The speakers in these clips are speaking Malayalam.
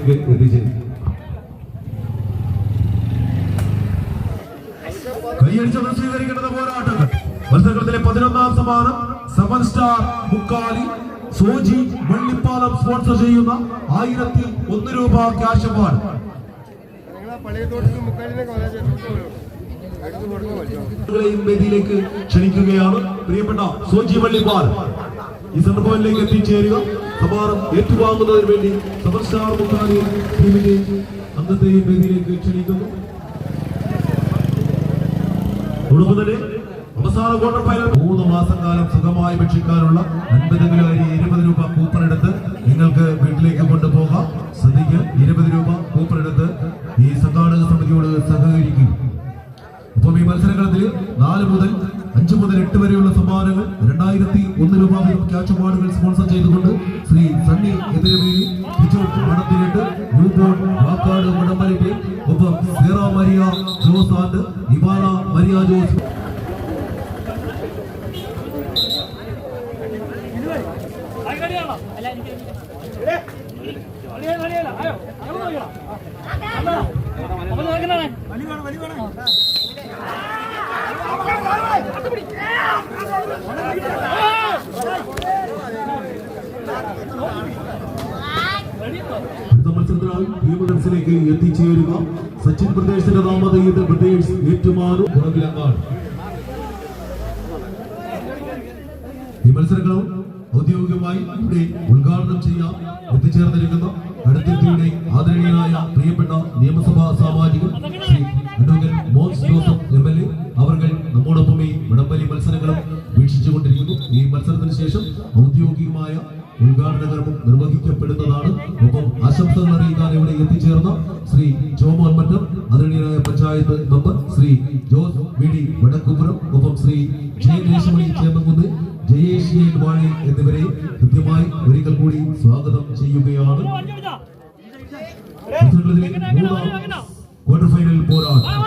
വേദിയിലേക്ക് എത്തിച്ചേരും. കൈയടിച്ചവർ സ്വീകരിക്കേണ്ടത് പോരാട്ടങ്ങൾ. മത്സരത്തിലെ 11ാം സമ്മാനം 7 സ്റ്റാർ മുക്കാലി സോജി വള്ളിപ്പാലം സ്പോൺസർ ചെയ്യുന്ന 1001 രൂപ ക്യാഷ് അവാർഡ്. വേദിയിലേക്ക് ക്ഷണിക്കുകയാണ് പ്രിയപ്പെട്ട സോജി വള്ളിപ്പാലം. ഈ സന്ദർഭത്തിലേക്ക് എത്തിച്ചേരുക. സമ്മാനം ഏറ്റുവാങ്ങുന്നതിന് വേണ്ടി 7 സ്റ്റാർ മുക്കാലി ടീമിന്റെ അംഗത്തെയും വേദിയിലേക്ക് ക്ഷണിക്കുന്നു. അവസാന ക്വാർട്ടർ ഫൈനൽ 3 മാസം കാലം സുഖമായി ഭക്ഷിക്കാനുള്ള 50 കിലോ അരി 20 രൂപ കൂപ്പൺ എടുത്ത് നിങ്ങൾക്ക് വീട്ടിലേക്ക് കൊണ്ടുപോകാം. ശ്രദ്ധിക്കുക, 20 രൂപ കൂപ്പൺ എടുത്ത് ഈ സംഘാടക സമിതിയോട് സഹകരിക്കും. ഒപ്പം ഈ മത്സരങ്ങളിൽ 4 മുതൽ 5 മുതൽ 8 വരെയുള്ള സമ്മാനങ്ങൾ 2001 രൂപ ക്യാഷ് അവാർഡുകൾ സ്പോൺസർ ചെയ്തുകൊണ്ട് ശ്രീ സണ്ണി എതിരവേലി മണത്തിലിട്ട് ന്യൂബോൺ വാക്കാട് മടമ്പലിന്റെ ഒപ്പം സീറ മരിയ ജോസ് ആൻഡ് ഇവാന മരിയ ജോസ്. മത്സരത്തിലേക്ക് എത്തിച്ചേരുക. സച്ചിൻ പ്രദേശിന്റെ നാമധേയത്തിൽ ബ്രിട്ടേഴ്സ് ഏറ്റുമാറും പുറകിലങ്ങാണ്. ഈ മത്സരങ്ങളും ഔദ്യോഗികമായി ഇവിടെ ഉദ്ഘാടനം ചെയ്യാൻ എത്തിച്ചേർന്നിരിക്കുന്ന അടുത്തിയുടെ ആദരണീയനായ പ്രിയപ്പെട്ട നിയമസഭാ സാമാജികൻ ശ്രീ അഡ്വക്കേറ്റ് മോൻസ് ജോസഫ് MLA അവർ നമ്മോടൊപ്പം ഈ വടംവലി മത്സരങ്ങളും വീക്ഷിച്ചുകൊണ്ടിരിക്കുന്നു. ഈ മത്സരത്തിന് ശേഷം ഔദ്യോഗികമായ ഉദ്ഘാടന കർമ്മം നിർവഹിക്കപ്പെടുന്നതാണ്. ഒപ്പം ആശംസകൾ അറിയിക്കാൻ ഇവിടെ എത്തിച്ചേർന്ന ശ്രീ ജോമോൻ മറ്റം, ആദരണീയനായ പഞ്ചായത്ത് മെമ്പർ ശ്രീ ജോസ് VD വടക്കുപുരം, ഒപ്പം ശ്രീ ജയദേശമണി ചേമങ്കുന്ന്, ജയേഷ് വാണി എന്നിവരെ കൃത്യമായി ഒരിക്കൽ കൂടി സ്വാഗതം ചെയ്യുകയാണ്. ക്വാർട്ടർ ഫൈനൽ പോരാട്ടം.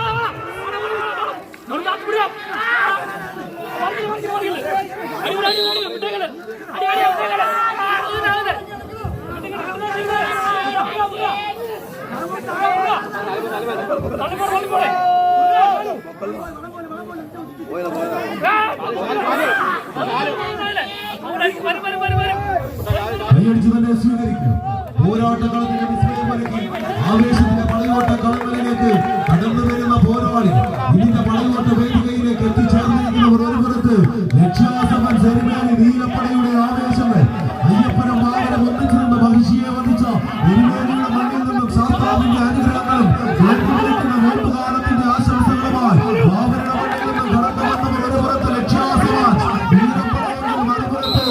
കൈയടിച്ച് തന്നെ സ്വീകരിക്കും. പോരാട്ടങ്ങളത്തിന്റെ വിസ്മയമൊരുക്കി ആവേശത്തിന്റെ പടയോട്ട കളങ്ങളിലേക്ക് കടന്നു വരുന്ന പോരാളി ഇതിന്റെ പടയോട്ട വേദികയിലേക്ക് എത്തിച്ചേർന്നിരിക്കുന്നവർ. ഒരു പുറത്ത് ലക്ഷ്യാസമൻ സെറിമണി നീലപ്പടയുടെ ആവേശങ്ങൾ അയ്യപ്പനും വാഹനം ഒന്നിച്ചിരുന്ന മഹിഷിയെ വധിച്ച ഇരുവേദിയുടെ മണ്ണിൽ നിന്നും സാത്താവിന്റെ അനുഗ്രഹങ്ങളും കേട്ടുവിളിക്കുന്ന നോമ്പുകാലത്തിന്റെ ആശംസകളുമായി വാവരുടെ മണ്ണിൽ നിന്നും കടന്നു വന്നവർ. ഒരു പുറത്ത് ലക്ഷ്യാസമൻ നീലപ്പടയുടെ മറുപുറത്ത്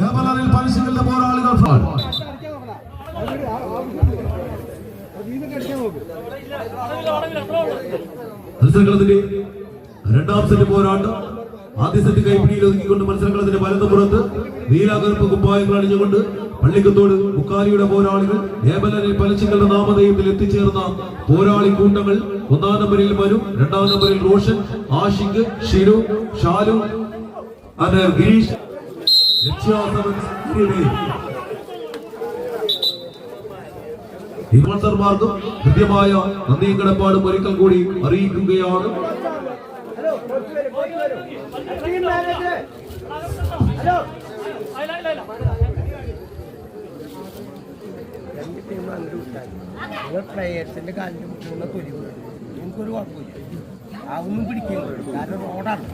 ഏവലറിൽ പരിശീലന പോരാളികൾ. മത്സരങ്ങളത്തിന്റെ 2ാം സെറ്റ് പോരാട്ടം. ആദ്യ സെറ്റ് കൈപ്പിടിയിൽ ഒതുക്കിക്കൊണ്ട് മത്സരങ്ങളത്തിന്റെ വലതുപുറത്ത് നീലാകറുപ്പ് കുപ്പായങ്ങൾ അണിഞ്ഞുകൊണ്ട് പള്ളിക്കത്തോട് മുക്കാലിയുടെ പോരാളികൾ ഏബലറിൽ പലിശകളുടെ നാമധേയത്തിൽ എത്തിച്ചേർന്ന പോരാളി കൂട്ടങ്ങൾ. 1ാം നമ്പറിൽ മനു, 2ാം നമ്പറിൽ റോഷൻ, ആഷിഖ്, ഷിനു, ഷാലു, ഗിരീഷ്, സ്പോൺസർമാർക്കും കൃത്യമായ നന്ദിയും കടപ്പാടും ഒരിക്കൽ കൂടി അറിയിക്കുകയാണ്. പ്ലേയേഴ്സിന്റെ കാലിൽ മുട്ടുന്ന തൊലിവ് എനിക്കൊരു കുഴപ്പമില്ല, അതൊന്നും പിടിക്കുന്നത് കാരണം റോഡാണ്.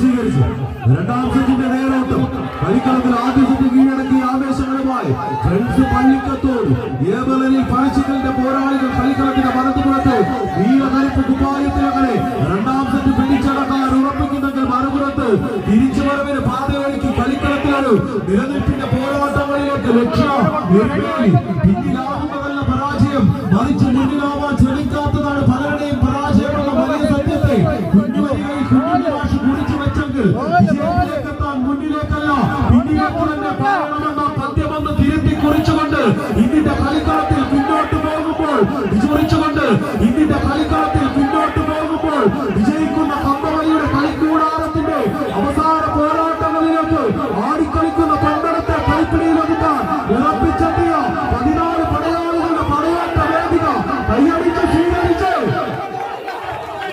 സ്വീകരിച്ചു 2ാം സെറ്റിന്റെ നേരോട്ടം. കളിക്കളത്തിൽ ആദ്യ സെറ്റ് കീഴടക്കിയ ആവേശങ്ങളുമായി ഫ്രണ്ട്സ് പള്ളിക്കത്തോട് ഏബലറിൽ പഴച്ചിക്കലിന്റെ പോരാളികൾ കളിക്കളത്തിന്റെ വലതുപുറത്ത് നീലകറുപ്പ് കുപ്പായത്തിലങ്ങനെ 2ാം സെറ്റ് പിടിച്ചടക്കാൻ ഉറപ്പിക്കുന്നെങ്കിൽ മറുപുറത്ത് തിരിച്ചുവരവിന് പാതയൊരുക്കി കളിക്കളത്തിലാണ് നിലനിൽപ്പിന്റെ പോരാട്ടങ്ങളിലേക്ക് ലക്ഷ്യം. പിന്നിലാവുന്നതല്ല പരാജയം, മറിച്ച് മുന്നിലാവാൻ ശ്രമിക്കാത്തതാണ് പലരുടെയും പരാജയമുള്ള വലിയ സത്യത്തെ കുഞ്ഞുവരികളിൽ കുഞ്ഞു ഭാഷ കുറിച്ചു വെച്ചെങ്കിൽ വിജയത്തിലേക്കെത്താൻ നടക്കാൻ മുന്നിലേക്കല്ല പിന്നിലേക്ക് തന്നെ പോകണമെന്ന പദ്യമെന്ന് തിരുത്തി കുറിച്ചുകൊണ്ട് ഇന്ത്യയുടെ കളിക്കളത്തിൽ പിന്നോട്ട് പോകുമ്പോൾ വിജയിച്ചുകൊണ്ട് ഇന്ത്യയുടെ കളിക്കളത്തിൽ പിന്നോട്ട് പോകുമ്പോൾ വിജയിക്കുന്ന കമ്പവലിയുടെ കളിക്കൂടാരത്തിന്റെ അവസാന പോരാട്ടങ്ങളിലേക്ക് ആടിക്കളിക്കുന്ന പന്തളത്തെ കളിപ്പിടിയിലൊതുക്കാൻ ഉറപ്പിച്ചെത്തിയ 14 പടയാളികളുടെ പടയാട്ട വേദിക കൈയടിച്ച് സ്വീകരിച്ച്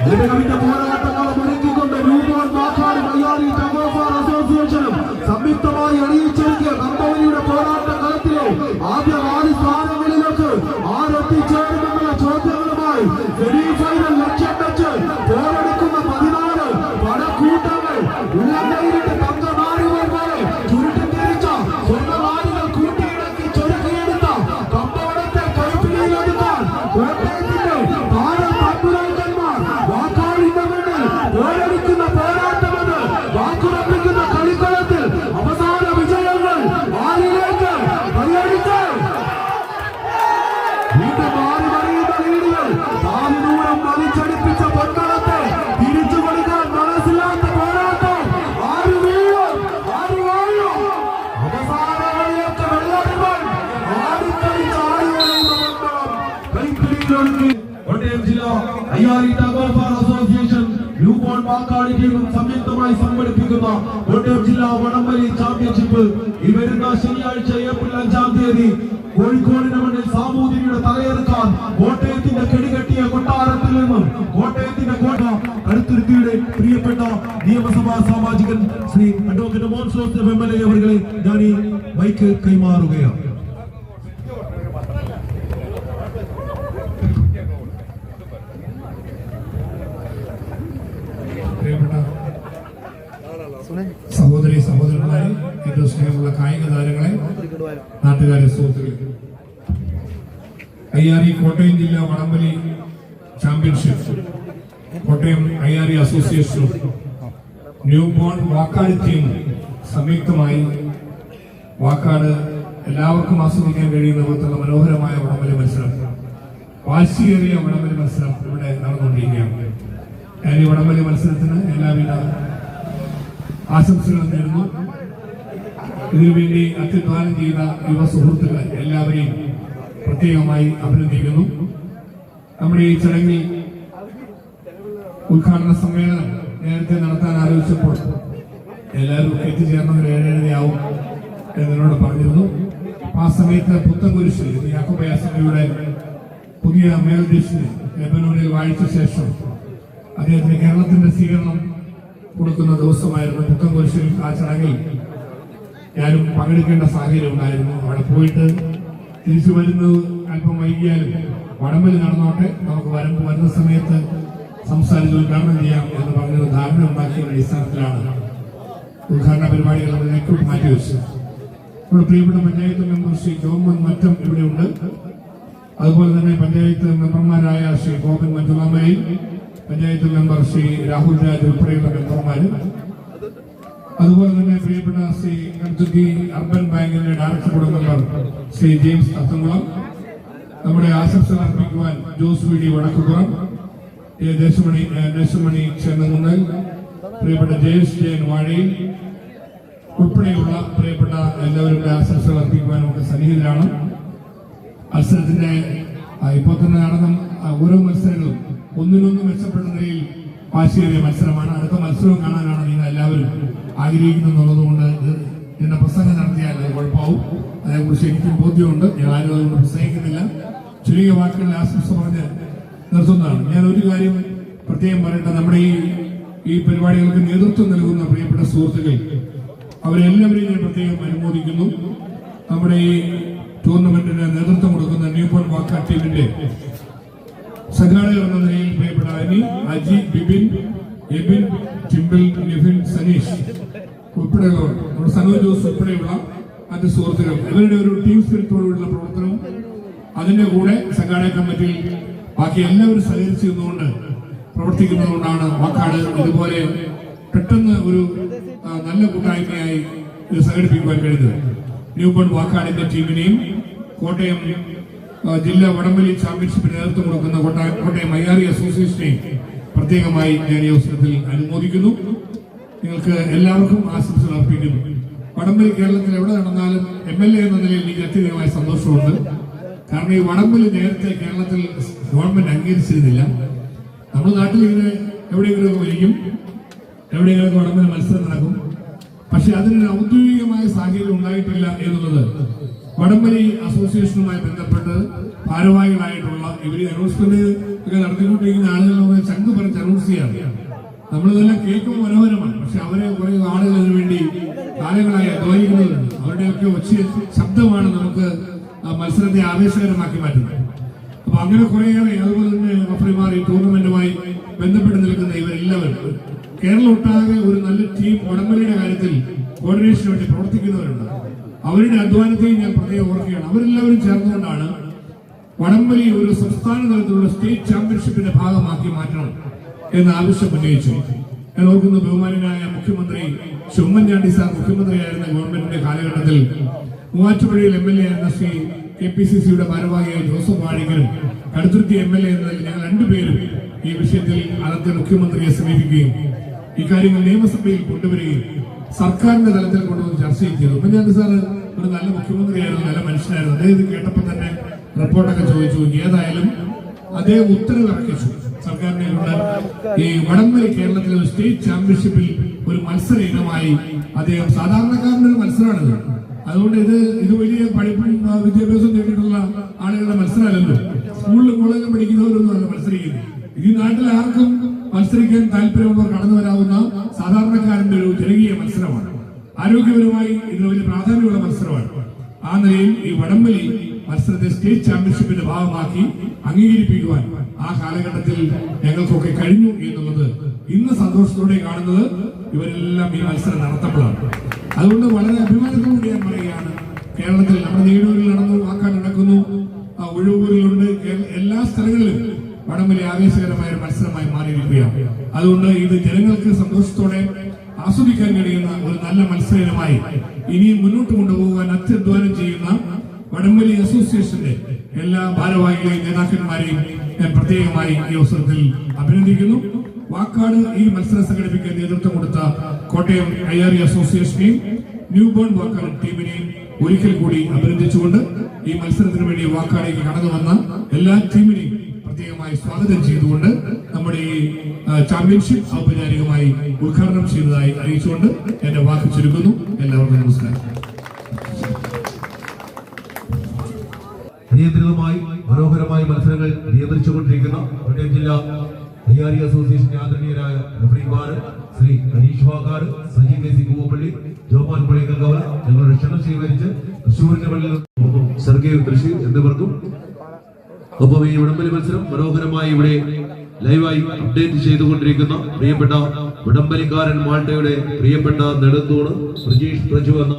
ജനകവിന്റെ പോരാട്ടങ്ങളും ഒരുക്കിക്കൊണ്ട് രൂപവൻ വാക്കാട് മയ്യാരി ടഗോഫാർ അസോസിയേഷനും സംയുക്തമായി അണിയിച്ചൊരുക്കിയ കമ്പവലിയുടെ പോരാട്ട കളത്തിലെ ആദ്യ 4 സ്ഥാനങ്ങളിലേക്ക് ആരെത്തിച്ചേരുമെന്നുള്ള ചോദ്യങ്ങളുമായി സെമി ഫൈനൽ ലക്ഷ്യം വെച്ച് പോരെടുക്കുന്ന 14 പടക്കൂട്ടങ്ങൾ ഉള്ളങ്കയിലിട്ട് തങ്കനാരികൾ പോലെ ചുരുട്ടിത്തിരിച്ച സ്വർണ്ണനാരികൾ കൂട്ടിയിടക്കി ചൊരുക്കിയെടുത്ത കമ്പോളത്തെ കൈപ്പിടിയിലെടുക്കാൻ കോട്ടയത്തിന്റെ താരം തമ്പുരാക്കന്മാർ വാക്കാടിന്റെ മുന്നിൽ പോരടിക്കുന്ന പോരാട്ടമെന്ന് വാക്കുറപ്പിക്കുന്ന കളിക്കളത്തിൽ അവസാന വിജയങ്ങൾ ആരിലേക്ക് കൈയടിച്ച് വീണ്ടും മാറി മറിയുന്ന ലീഡുകൾ ദൂരം വലിച്ചടിപ്പിച്ച പൊൻകളത്തെ തിരിച്ചു കൊടുക്കാൻ മനസ്സിലാത്ത പോരാട്ടം ആര് വീഴും ആര് വാഴും അവസാന കളിയൊക്കെ വെള്ളറിവൻ ആടിക്കളിച്ച് ആടി വരയുന്ന പൊൻകളം കൈപ്പിടിയിലൊടുക്കി കോട്ടയം ജില്ല അയ്യാരി ടഗോഫാർ അസോസിയേഷൻ ന്യൂബോൺ വാക്കാടി ടീമും സംയുക്തമായി സംഘടിപ്പിക്കുന്ന കോട്ടയം ജില്ലാ വടംവലി ചാമ്പ്യൻഷിപ്പ് ഈ വരുന്ന ശനിയാഴ്ച ഏപ്രിൽ 5-ാം തീയതി കോഴിക്കോടിന് മണ്ണിൽ സാമൂതിരിയുടെ തലയെറുക്കാൻ കോട്ടയത്തിന്റെ കെടികെട്ടിയ കൊട്ടാരത്തിൽ നിന്നും കോട്ടയത്തിന്റെ കോട്ട കടുത്തുരുത്തിയുടെ പ്രിയപ്പെട്ട നിയമസഭാ സാമാജികൻ ശ്രീ അഡ്വക്കേറ്റ് മോൻസ് ജോസഫ് MLA അവരെ ഞാൻ ഈ മൈക്ക് കൈമാറുകയാണ്. സഹോദരി സഹോദരന്മാരെ, ഏറ്റവും സ്നേഹമുള്ള കായിക താരങ്ങളെ, നാട്ടുകാരെ, സുഹൃത്തുക്കളെ, അയ്യാരി കോട്ടയം ജില്ലാ വടംവലി ചാമ്പ്യൻഷിപ്പ് കോട്ടയം അയ്യാരി അസോസിയേഷനും ന്യൂ ബോൺ വാക്കാട് ടീമും സംയുക്തമായി വാക്കാട് എല്ലാവർക്കും ആസ്വദിക്കാൻ കഴിയുന്ന പോലത്തുള്ള മനോഹരമായ വടംവലി മത്സരം, വാശിയേറിയ വടംവലി മത്സരം ഇവിടെ നടന്നുകൊണ്ടിരിക്കുകയാണ്. ഞാൻ ഈ വടംവലി മത്സരത്തിന് എല്ലാവിധ ആശംസകൾ നേരുന്നു. ഇതിനുവേണ്ടി അത്യുദ്ധാനം ചെയ്ത യുവ സുഹൃത്തുക്കൾ എല്ലാവരെയും പ്രത്യേകമായി അഭിനന്ദിക്കുന്നു. നമ്മുടെ ഈ ചടങ്ങിൽ ഉദ്ഘാടന സമ്മേളനം നേരത്തെ നടത്താൻ ആലോചിച്ചപ്പോൾ എല്ലാവരും എത്തിച്ചേർന്നവർ 7:30 എന്നോട് പറഞ്ഞിരുന്നു. ആ സമയത്ത് പുത്തൻകുരിശിൽ യാക്കോബായ സഭയുടെ പുതിയ മേൽധ്യക്ഷന് ലെബനോനിൽ വാഴിച്ച ശേഷം അദ്ദേഹത്തിന് കേരളത്തിന്റെ സ്വീകരണം കൊടുക്കുന്ന ദിവസമായിരുന്നു പുത്തൻകുരിശിൽ. ആ ചടങ്ങിൽ ഞാനും പങ്കെടുക്കേണ്ട സാഹചര്യം ഉണ്ടായിരുന്നു. അവിടെ പോയിട്ട് തിരിച്ചു വരുന്നത് അല്പം വൈകിയാലും വടംവലി നടന്നോട്ടെ, നമുക്ക് വരുന്ന സമയത്ത് സംസാരിച്ച് ഉദ്ഘാടനം ചെയ്യാം എന്ന് പറഞ്ഞൊരു ധാരണ ഉണ്ടാക്കിയ അടിസ്ഥാനത്തിലാണ് ഉദ്ഘാടന പരിപാടികൾ നമ്മളിലേക്ക് മാറ്റിവെച്ചത്. നമ്മുടെ പ്രിയപ്പെട്ട പഞ്ചായത്ത് മെമ്പർ ശ്രീ ജോമൻ മറ്റം ഇവിടെയുണ്ട്. അതുപോലെ തന്നെ പഞ്ചായത്ത് മെമ്പർമാരായ ശ്രീ ഗോപൻ മഞ്ജുളാമയിൽ, പഞ്ചായത്ത് മെമ്പർ ശ്രീ രാഹുൽ രാജ് ഉൾപ്പെടെയുള്ള മെമ്പർമാര്, അതുപോലെ തന്നെ പ്രിയപ്പെട്ട ശ്രീ കടുത്തുരുത്തി അർബൻ ബാങ്കിന്റെ director board member Shri James Thathamkulam, നമ്മുടെ ആശംസകൾ അർപ്പിക്കുവാൻ ജോസ് വി ഡി വടക്കുപുറം, ദേശമണി ചെന്നമുന്നൽ, പ്രിയപ്പെട്ട ജയേഷ് ജയൻ വാഴയിൽ ഉൾപ്പെടെയുള്ള പ്രിയപ്പെട്ട എല്ലാവരുടെ ആശംസകൾ അർപ്പിക്കുവാൻ നമുക്ക് സന്നിഹിതരാണ്. മത്സരത്തിന്റെ ഇപ്പോൾ തന്നെ നടന്ന ഓരോ മത്സരങ്ങളും ഒന്നിനൊന്ന് മെച്ചപ്പെട്ട നിലയിൽ വാശിയേറിയ മത്സരമാണ്. അടുത്ത മത്സരവും കാണാനാണ് നിങ്ങൾ എല്ലാവരും ആഗ്രഹിക്കുന്നുള്ളതുകൊണ്ട് എന്റെ പ്രസംഗം നടത്തിയാൽ അത് കുഴപ്പമാവും. അതേക്കുറിച്ച് എനിക്കും ബോധ്യമുണ്ട്. ഞാൻ ആരും അതുകൊണ്ട് പ്രസംഗിക്കുന്നില്ല. ചുരുങ്ങിയ വാക്കുകളിൽ ആശംസ പറഞ്ഞ് നിർത്തുന്നതാണ്. ഞാൻ ഒരു കാര്യം പ്രത്യേകം പറയട്ടെ. നമ്മുടെ ഈ പരിപാടികൾക്ക് നേതൃത്വം നൽകുന്ന പ്രിയപ്പെട്ട സുഹൃത്തുക്കൾ, അവരെല്ലാവരെയും ഞാൻ പ്രത്യേകം അനുമോദിക്കുന്നു. നമ്മുടെ ഈ ടൂർണമെന്റിന് നേതൃത്വം കൊടുക്കുന്ന ന്യൂബോൺ വാക്കാട് ടീമിന്റെ സംഘാടകർ എന്ന നിലയിൽ പ്രിയപ്പെട്ട അനി, അജി, ബിബിൻ, എബിൻ, ടിംബിൾ, നിഫിൻ, സനീഷ് ഉൾപ്പെടെയുള്ളവർ, നമ്മുടെ സനോജ് ജോസ് ഉൾപ്പെടെയുള്ള മറ്റ് സുഹൃത്തുക്കൾ, ഇവരുടെ ഒരു ടീം സ്പിരിറ്റോടുള്ള പ്രവർത്തനവും അതിന്റെ കൂടെ സംഘാടക കമ്മിറ്റിയിൽ ബാക്കി എല്ലാവരും സഹകരിച്ചു നിന്നുകൊണ്ട് പ്രവർത്തിക്കുന്നതുകൊണ്ടാണ് വാക്കാട് ഇതുപോലെ പെട്ടെന്ന് ഒരു നല്ല കൂട്ടായ്മയായി ഇത് സംഘടിപ്പിക്കുവാൻ കഴിയുന്നത്. ന്യൂബോൺ വാക്കാടിന്റെ ടീമിനെയും കോട്ടയം ജില്ലാ വടംവലി ചാമ്പ്യൻഷിപ്പിന് നേതൃത്വം കൊടുക്കുന്ന കോട്ടയം അയ്യാരി അസോസിയേഷനെയും പ്രത്യേകമായി ഞാൻ ഈ അവസരത്തിൽ അനുമോദിക്കുന്നു. നിങ്ങൾക്ക് എല്ലാവർക്കും ആശംസകൾ അർപ്പിക്കുന്നു. വടംവലി കേരളത്തിൽ എവിടെ നടന്നാലും MLA എന്ന നിലയിൽ എനിക്ക് അത്യധികമായ സന്തോഷമുണ്ട്. കാരണം ഈ വടംവലി നേരത്തെ കേരളത്തിൽ ഗവൺമെന്റ് അംഗീകരിച്ചിരുന്നില്ല. നമ്മുടെ നാട്ടിൽ ഇങ്ങനെ എവിടെയെങ്കിലുമൊക്കെ ഒരിക്കും, എവിടെയെങ്കിലുമൊക്കെ വടംവലി മത്സരം നടക്കും. പക്ഷെ അതിനൊരു ഔദ്യോഗികമായ സാഹചര്യം ഉണ്ടായിട്ടില്ല എന്നുള്ളത് വടംവലി അസോസിയേഷനുമായി ബന്ധപ്പെട്ട് ഭാരവാഹികളായിട്ടുള്ള ഇവര് അനൗൺസ്മെന്റ് ഒക്കെ നടത്തിക്കൊണ്ടിരിക്കുന്ന ആളുകൾ ചങ്ക് പറഞ്ഞ് അനൗൺസ് ചെയ്യാറ്. നമ്മളിതെല്ലാം കേൾക്കുമ്പോൾ മനോഹരമാണ്. പക്ഷെ അവരെ കുറെ ആളുകൾ അതിനു വേണ്ടി കാലങ്ങളായി അധ്വാനിക്കുന്നവരുണ്ട്. അവരുടെയൊക്കെ ഒച്ച ശബ്ദമാണ് നമുക്ക് മത്സരത്തെ ആവേശകരമാക്കി മാറ്റുന്നത്. അപ്പൊ അങ്ങനെ കുറേയേറെ, അതുപോലെ തന്നെ റഫറിമാർ, ഈ ടൂർണമെന്റുമായി ബന്ധപ്പെട്ട് നിൽക്കുന്ന ഇവരെല്ലാവരും കേരളം ഒട്ടാകെ ഒരു നല്ല ടീം വടംവലിയുടെ കാര്യത്തിൽ കോർഡിനേഷന് വേണ്ടി പ്രവർത്തിക്കുന്നവരുണ്ട്. അവരുടെ അധ്വാനത്തെയും ഞാൻ പ്രത്യേകം ഓർക്കുകയാണ്. അവരെല്ലാവരും ചേർന്നുകൊണ്ടാണ് വടംവലി ഒരു സംസ്ഥാന തലത്തിലുള്ള സ്റ്റേറ്റ് ചാമ്പ്യൻഷിപ്പിന്റെ ഭാഗമാക്കി മാറ്റണം എന്ന ആവശ്യം ഉന്നയിച്ചു. ഞാൻ ഓർക്കുന്ന ബഹുമാനായ മുഖ്യമന്ത്രി ഉമ്മൻചാണ്ടി സാർ മുഖ്യമന്ത്രിയായിരുന്ന ഗവൺമെന്റിന്റെ കാലഘട്ടത്തിൽ മൂവാറ്റുപുഴയിൽ MLA ആയിരുന്ന ശ്രീ KPCCയുടെ ഭാരവാഹിയായ ജോസഫ് വാഴക്കലും കടുത്തുരുത്തി MLA എന്നതിൽ ഞങ്ങൾ രണ്ടുപേരും ഈ വിഷയത്തിൽ അന്നത്തെ മുഖ്യമന്ത്രിയെ സമീപിക്കുകയും ഇക്കാര്യങ്ങൾ നിയമസഭയിൽ കൊണ്ടുവരികയും സർക്കാരിന്റെ തലത്തിൽ കൊണ്ടുവന്ന് ചർച്ചയും ചെയ്തു. ഉമ്മൻചാണ്ടി സാർ ഒരു നല്ല മുഖ്യമന്ത്രിയായിരുന്നു, നല്ല മനുഷ്യനായിരുന്നു. അദ്ദേഹം ഇത് കേട്ടപ്പോൾ തന്നെ റിപ്പോർട്ടൊക്കെ ചോദിച്ചു. ഏതായാലും അദ്ദേഹം ഉത്തരവ് ഇറക്കിച്ചു സർക്കാരിനെ കൊണ്ട് ഈ വടംവലി കേരളത്തിലെ ഒരു സ്റ്റേറ്റ് ചാമ്പ്യൻഷിപ്പിൽ ഒരു മത്സര ഇനമായി അദ്ദേഹം, സാധാരണക്കാരന്റെ ഒരു മത്സരമാണിത്. അതുകൊണ്ട് ഇത് വലിയ പഠിപ്പും വിദ്യാഭ്യാസം നേടിയിട്ടുള്ള ആളുകളുടെ മത്സരമല്ലല്ലോ. സ്കൂളിലും കോളേജിലും പഠിക്കുന്നവരൊന്നും അല്ല മത്സരിക്കുന്നത്. ഈ നാട്ടിൽ ആർക്കും മത്സരിക്കാൻ താല്പര്യമുള്ളവർ കടന്നു വരാവുന്ന സാധാരണക്കാരന്റെ ഒരു ജനകീയ മത്സരമാണ്. ആരോഗ്യപരമായി ഇതിന് വലിയ പ്രാധാന്യമുള്ള മത്സരമാണ്. ആ നിലയിൽ ഈ വടംവലി മത്സരത്തെ സ്റ്റേറ്റ് ചാമ്പ്യൻഷിപ്പിന്റെ ഭാഗമാക്കി അംഗീകരിപ്പിക്കുവാൻ ആ കാലഘട്ടത്തിൽ ഞങ്ങൾക്കൊക്കെ കഴിഞ്ഞു എന്നുള്ളത് ഇന്ന് സന്തോഷത്തോടെ കാണുന്നത് ഇവരെല്ലാം ഈ മത്സരം നടത്തപ്പെടാണ്. അതുകൊണ്ട് വളരെ അഭിമാനത്തോടെ ഞാൻ പറയുകയാണ്, കേരളത്തിൽ നമ്മുടെ നീടൂരിൽ നടന്നു, വാക്കാട് നടക്കുന്നു, ഒഴുകൂരിലുണ്ട്, എല്ലാ സ്ഥലങ്ങളിലും വടംവലി ആവേശകരമായ ഒരു മത്സരമായി മാറിയിരിക്കുകയാണ്. അതുകൊണ്ട് ഇത് ജനങ്ങൾക്ക് സന്തോഷത്തോടെ ആസ്വദിക്കാൻ കഴിയുന്ന ഒരു നല്ല മത്സരമായി ഇനിയും മുന്നോട്ട് കൊണ്ടുപോകാൻ അത്യധ്വാനം ചെയ്യുന്ന വടംവലി അസോസിയേഷന്റെ എല്ലാ ഭാരവാഹികളെയും നേതാക്കന്മാരെയും ഞാൻ പ്രത്യേകമായി ഈ അവസരത്തിൽ അഭിനന്ദിക്കുന്നു. വാക്കാട് ഈ മത്സരം സംഘടിപ്പിക്കാൻ നേതൃത്വം കൊടുത്ത കോട്ടയം IRE അസോസിയേഷനെയും ന്യൂ ബോൺ വാക്കാട് ടീമിനെയും ഒരിക്കൽ കൂടി അഭിനന്ദിച്ചുകൊണ്ട് ഈ മത്സരത്തിന് വേണ്ടി വാക്കാടേക്ക് കടന്നു വന്ന എല്ലാ ടീമിനെയും പ്രത്യേകമായി സ്വാഗതം ചെയ്തുകൊണ്ട് നമ്മുടെ ഈ ചാമ്പ്യൻഷിപ്പ് ഔപചാരികമായി ഉദ്ഘാടനം ചെയ്തതായി അറിയിച്ചുകൊണ്ട് എന്റെ വാക്ക് ചുരുക്കുന്നു. എല്ലാവർക്കും നമസ്കാരം. നിയന്ത്രിതമായി മനോഹരമായ മത്സരങ്ങൾ നിയന്ത്രിച്ചുകൊണ്ടിരിക്കുന്ന കോട്ടയം ജില്ലാ IRE അസോസിയേഷൻ ആദരണീയരായ റഫറിമാർ ശ്രീ അനീഷ് വാക്കാട്, സജി KC കൂവപ്പള്ളി, ജോമാൻ പുഴയങ്കവല, ഞങ്ങളുടെ ക്ഷണം സ്വീകരിച്ച് തൃശ്ശൂരിന്റെ പള്ളിയിൽ സർഗേവ് തൃശ്ശൂർ എന്നിവർക്കും ഒപ്പം ഈ വടംവലി മത്സരം മനോഹരമായി ഇവിടെ ലൈവായി അപ്ഡേറ്റ് ചെയ്തുകൊണ്ടിരിക്കുന്ന പ്രിയപ്പെട്ട വടംവലിക്കാരൻ മാൾട്ടയുടെ പ്രിയപ്പെട്ട നെടുന്തൂണ് പ്രജീഷ് പ്രജു എന്ന